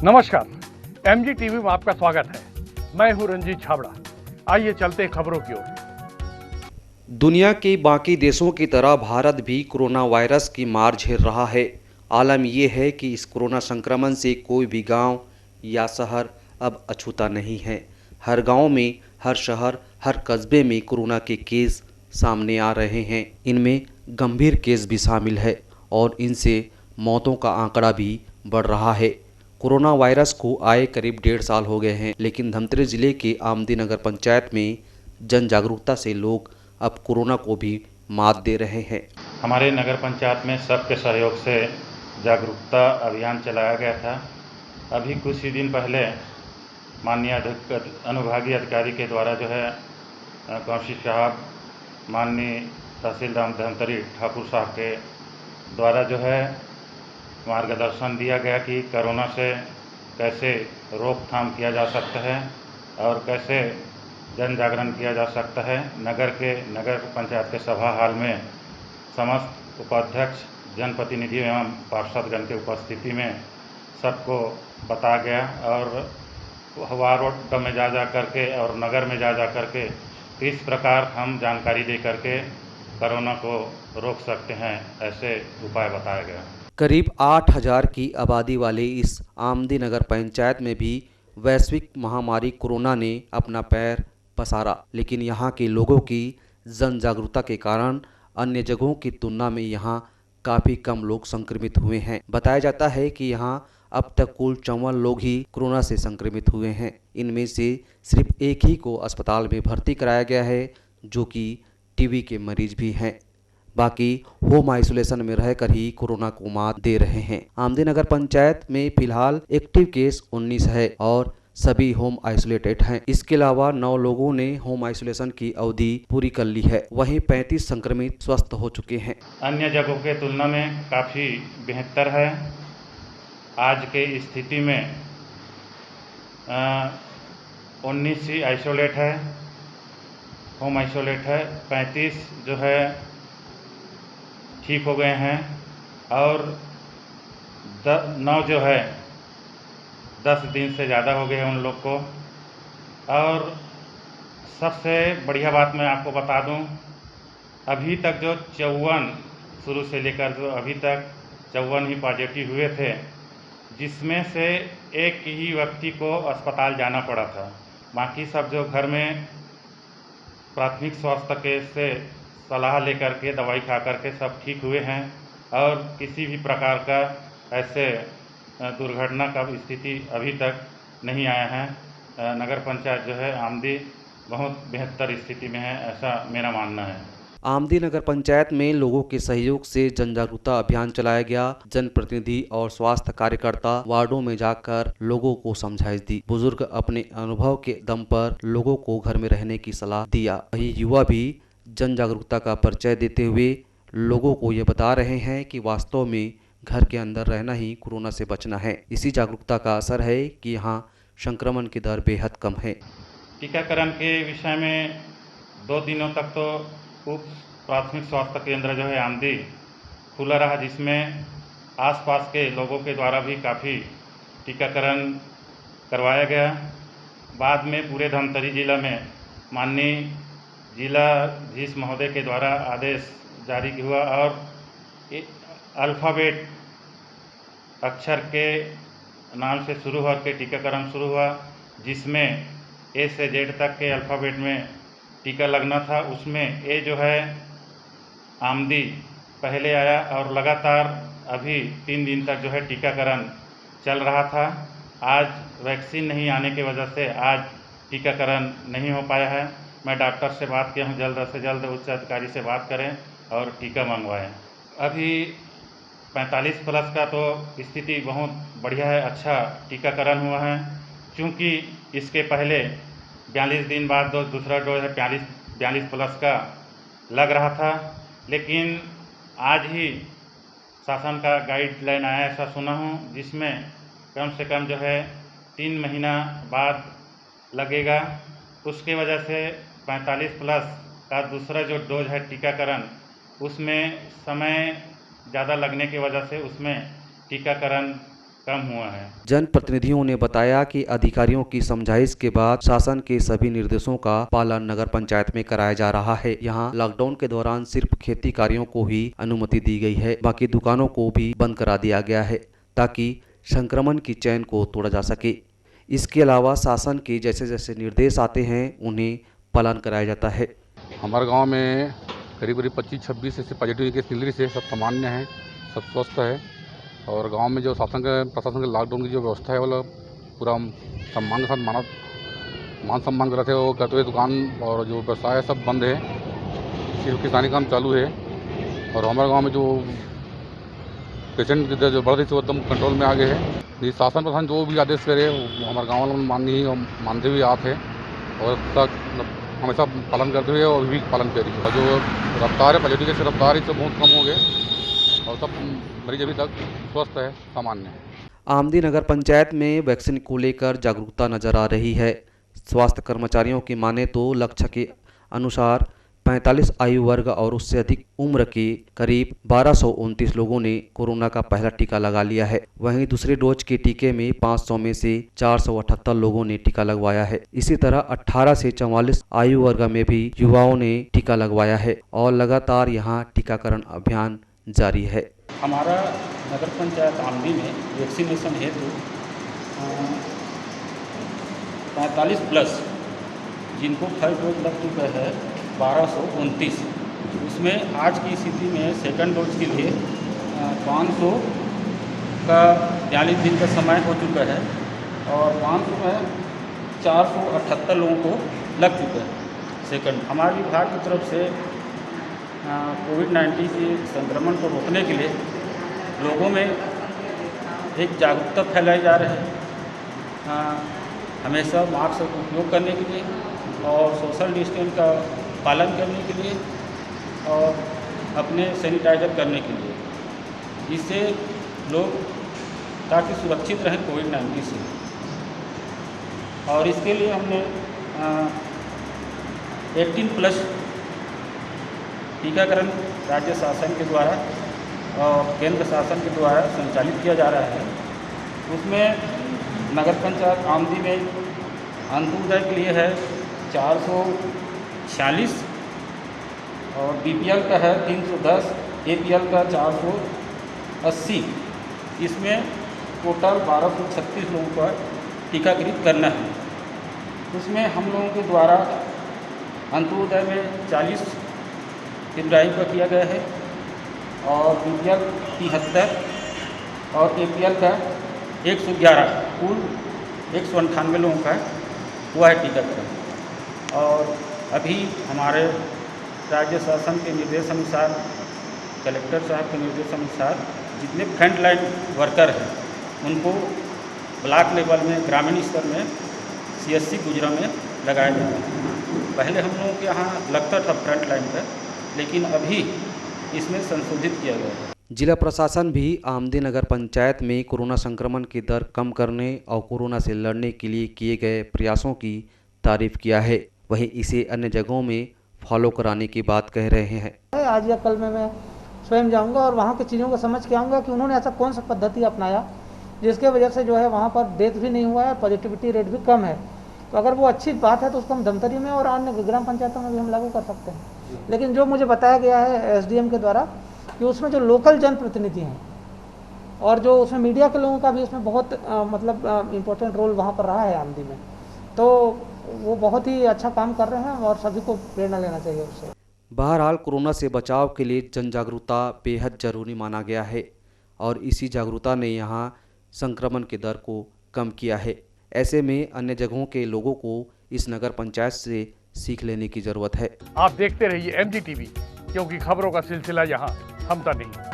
नमस्कार, MG TV में आपका स्वागत है। मैं हूं रंजीत छाबड़ा। आइए चलते हैं खबरों की ओर। दुनिया के बाकी देशों की तरह भारत भी कोरोना वायरस की मार झेल रहा है। आलम यह है कि इस कोरोना संक्रमण से कोई भी गांव या शहर अब अछूता नहीं है। हर गांव में, हर शहर, हर कस्बे में कोरोना के केस सामने आ रहे हैं। इनमें गंभीर केस भी शामिल है और इनसे मौतों का आंकड़ा भी बढ़ रहा है। कोरोना वायरस को आए करीब 1.5 साल हो गए हैं, लेकिन धमतरी जिले के आमदी नगर पंचायत में जन जागरूकता से लोग अब कोरोना को भी मात दे रहे हैं। हमारे नगर पंचायत में सबके सहयोग से जागरूकता अभियान चलाया गया था। अभी कुछ ही दिन पहले माननीय अनुभागीय अधिकारी के द्वारा जो है कौशिक साहब, माननीय तहसीलदार धमतरी ठाकुर साहब के द्वारा जो है मार्गदर्शन दिया गया कि कोरोना से कैसे रोकथाम किया जा सकता है और कैसे जन जागरण किया जा सकता है। नगर पंचायत के सभा हाल में समस्त उपाध्यक्ष, जनप्रतिनिधि एवं पार्षदगण के उपस्थिति में सबको बताया गया और वार्ड में जा करके और नगर में जा करके किस प्रकार हम जानकारी दे करके कोरोना को रोक सकते हैं, ऐसे उपाय बताया गया। करीब 8,000 की आबादी वाले इस आमदी नगर पंचायत में भी वैश्विक महामारी कोरोना ने अपना पैर पसारा, लेकिन यहाँ के लोगों की जन जागरूकता के कारण अन्य जगहों की तुलना में यहाँ काफ़ी कम लोग संक्रमित हुए हैं। बताया जाता है कि यहाँ अब तक कुल 54 लोग ही कोरोना से संक्रमित हुए हैं। इनमें से सिर्फ एक ही को अस्पताल में भर्ती कराया गया है, जो कि टीबी के मरीज भी हैं। बाकी होम आइसोलेशन में रहकर ही कोरोना को मात दे रहे हैं। आमदी नगर पंचायत में फिलहाल एक्टिव केस 19 है और सभी होम आइसोलेटेड हैं। इसके अलावा 9 लोगों ने होम आइसोलेशन की अवधि पूरी कर ली है। वहीं 35 संक्रमित स्वस्थ हो चुके हैं। अन्य जगहों के तुलना में काफ़ी बेहतर है। आज के स्थिति में 19 ही आइसोलेट है, होम आइसोलेट है। 35 जो है ठीक हो गए हैं और 9 जो है 10 दिन से ज़्यादा हो गए हैं उन लोग को। और सबसे बढ़िया बात मैं आपको बता दूं, अभी तक जो 54 शुरू से लेकर जो अभी तक 54 ही पॉजिटिव हुए थे, जिसमें से एक ही व्यक्ति को अस्पताल जाना पड़ा था। बाकी सब जो घर में प्राथमिक स्वास्थ्य के से सलाह लेकर के दवाई खा करके सब ठीक हुए हैं और किसी भी प्रकार का ऐसे दुर्घटना का स्थिति अभी तक नहीं आया है। नगर पंचायत जो है आमदी बहुत बेहतर स्थिति में है, ऐसा मेरा मानना है। आमदी नगर पंचायत में लोगों के सहयोग से जन जागरूकता अभियान चलाया गया। जनप्रतिनिधि और स्वास्थ्य कार्यकर्ता वार्डों में जाकर लोगों को समझाइश दी। बुजुर्ग अपने अनुभव के दम पर लोगों को घर में रहने की सलाह दिया। वहीं युवा भी जन जागरूकता का परिचय देते हुए लोगों को ये बता रहे हैं कि वास्तव में घर के अंदर रहना ही कोरोना से बचना है। इसी जागरूकता का असर है कि यहाँ संक्रमण की दर बेहद कम है। टीकाकरण के विषय में 2 दिनों तक तो उप प्राथमिक स्वास्थ्य केंद्र जो है आमदी खुला रहा, जिसमें आसपास के लोगों के द्वारा भी काफ़ी टीकाकरण करवाया गया। बाद में पूरे धमतरी जिला में माननीय जिलाधीश महोदय के द्वारा आदेश जारी हुआ और अल्फ़ाबेट अक्षर के नाम से शुरू होकर टीकाकरण शुरू हुआ, जिसमें ए से जेड तक के अल्फ़ाबेट में टीका लगना था। उसमें ए जो है आमदी पहले आया और लगातार अभी 3 दिन तक जो है टीकाकरण चल रहा था। आज वैक्सीन नहीं आने की वजह से आज टीकाकरण नहीं हो पाया है। मैं डॉक्टर से बात किया हूँ, जल्द से जल्द उच्च अधिकारी से बात करें और टीका मंगवाएं। अभी 45 प्लस का तो स्थिति बहुत बढ़िया है, अच्छा टीकाकरण हुआ है। क्योंकि इसके पहले 42 दिन बाद दूसरा डोज है 42 प्लस का लग रहा था, लेकिन आज ही शासन का गाइडलाइन आया ऐसा सुना हूँ, जिसमें कम से कम जो है 3 महीना बाद लगेगा। उसके वजह से 45 प्लस का दूसरा जो डोज है टीकाकरण, उसमें समय ज़्यादा लगने की वजह से उसमें टीकाकरण कम हुआ है। जनप्रतिनिधियों ने बताया कि अधिकारियों की समझाइश के बाद शासन के सभी निर्देशों का पालन नगर पंचायत में कराया जा रहा है। यहाँ लॉकडाउन के दौरान सिर्फ खेती कार्यों को ही अनुमति दी गई है, बाकी दुकानों को भी बंद करा दिया गया है ताकि संक्रमण की चेन को तोड़ा जा सके। इसके अलावा शासन के जैसे जैसे निर्देश आते हैं उन्हें पालन कराया जाता है। हमारे गांव में करीब 25-26 ऐसे पॉजिटिव केस मिल रही से सब सामान्य हैं, सब स्वस्थ है और गांव में जो प्रशासन के लॉकडाउन की जो व्यवस्था है वो पूरा सम्मान के साथ मान सम्मान कर रहे थे वो करते हुए। दुकान और जो व्यवसाय है सब बंद है, सिर्फ किसानी काम चालू है। और हमारे गाँव में जो पेशेंट की जो बढ़ रही थी वो एकदम कंट्रोल में आ गए है। ये शासन प्रशासन जो भी आदेश करे वो हमारे गाँव वालों मानते हुए आते हैं और उसका हमेशा पालन करते हुए और भी पालन कर रही है। और जो रफ्तार है पॉजिटिव की रफ्तार ही बहुत कम हो गए और सब मरीज अभी तक स्वस्थ है, सामान्य है। आमदी नगर पंचायत में वैक्सीन को लेकर जागरूकता नजर आ रही है। स्वास्थ्य कर्मचारियों की माने तो लक्ष्य के अनुसार 45 आयु वर्ग और उससे अधिक उम्र के करीब 1229 लोगों ने कोरोना का पहला टीका लगा लिया है। वहीं दूसरे डोज के टीके में 500 में से 478 लोगों ने टीका लगवाया है। इसी तरह 18 से 44 आयु वर्ग में भी युवाओं ने टीका लगवाया है और लगातार यहां टीकाकरण अभियान जारी है। हमारा नगर पंचायत आमदी में वैक्सीनेशन हेतु 45 प्लस जिनको फर्स्ट डोज लग चुका है 1229, उसमें आज की स्थिति में सेकंड डोज के लिए 500 का 42 दिन का समय हो चुका है और 500 में 478 लोगों को लग चुका है सेकंड। हमारे विभाग की तरफ से कोविड-19 के संक्रमण को रोकने के लिए लोगों में एक जागरूकता फैलाई जा रही है। हमेशा मास्क का उपयोग करने के लिए और सोशल डिस्टेंस का पालन करने के लिए और अपने सैनिटाइजर करने के लिए, जिससे लोग ताकि सुरक्षित रहें कोविड-19 से। और इसके लिए हमने 18 प्लस टीकाकरण राज्य शासन के द्वारा और केंद्र शासन के द्वारा संचालित किया जा रहा है। उसमें नगर पंचायत आमदी में अंत्योदय के लिए है 446 और बीपीएल का है 310, एपीएल का 480। इसमें टोटल 1236 लोगों का टीकाकृत करना है। उसमें हम लोगों के द्वारा अंत्योदय में 40 इब्राहिम का किया गया है और बीपीएल 73 और एपीएल का 111, कुल 198 लोगों का हुआ है टीकाकरण। और अभी हमारे राज्य शासन के निर्देश अनुसार, कलेक्टर साहब के निर्देश अनुसार जितने फ्रंट लाइन वर्कर हैं उनको ब्लॉक लेवल में, ग्रामीण स्तर में CSC गुजरा में लगाया जाता है। पहले हम लोगों के यहाँ लगता था फ्रंट लाइन पर, लेकिन अभी इसमें संशोधित किया गया है। जिला प्रशासन भी आमदी नगर पंचायत में कोरोना संक्रमण की दर कम करने और कोरोना से लड़ने के लिए किए गए प्रयासों की तारीफ किया है। वहीं इसे अन्य जगहों में फॉलो कराने की बात कह रहे हैं। आज या कल में मैं स्वयं जाऊंगा और वहाँ की चीज़ों को समझ के आऊँगा कि उन्होंने ऐसा कौन सा पद्धति अपनाया जिसके वजह से जो है वहाँ पर डेथ भी नहीं हुआ है, पॉजिटिविटी रेट भी कम है। तो अगर वो अच्छी बात है तो उसको हम धमतरी में और अन्य ग्राम पंचायतों में भी हम लागू कर सकते हैं। लेकिन जो मुझे बताया गया है SDM के द्वारा कि उसमें जो लोकल जनप्रतिनिधि हैं और जो उसमें मीडिया के लोगों का भी उसमें बहुत इम्पोर्टेंट रोल वहाँ पर रहा है आमदी में, तो वो बहुत ही अच्छा काम कर रहे हैं और सभी को प्रेरणा लेना चाहिए उससे। बहरहाल कोरोना से बचाव के लिए जन जागरूकता बेहद जरूरी माना गया है और इसी जागरूकता ने यहाँ संक्रमण की दर को कम किया है। ऐसे में अन्य जगहों के लोगों को इस नगर पंचायत से सीख लेने की जरूरत है। आप देखते रहिए MG TV, क्योंकि खबरों का सिलसिला यहाँ थमता नहीं।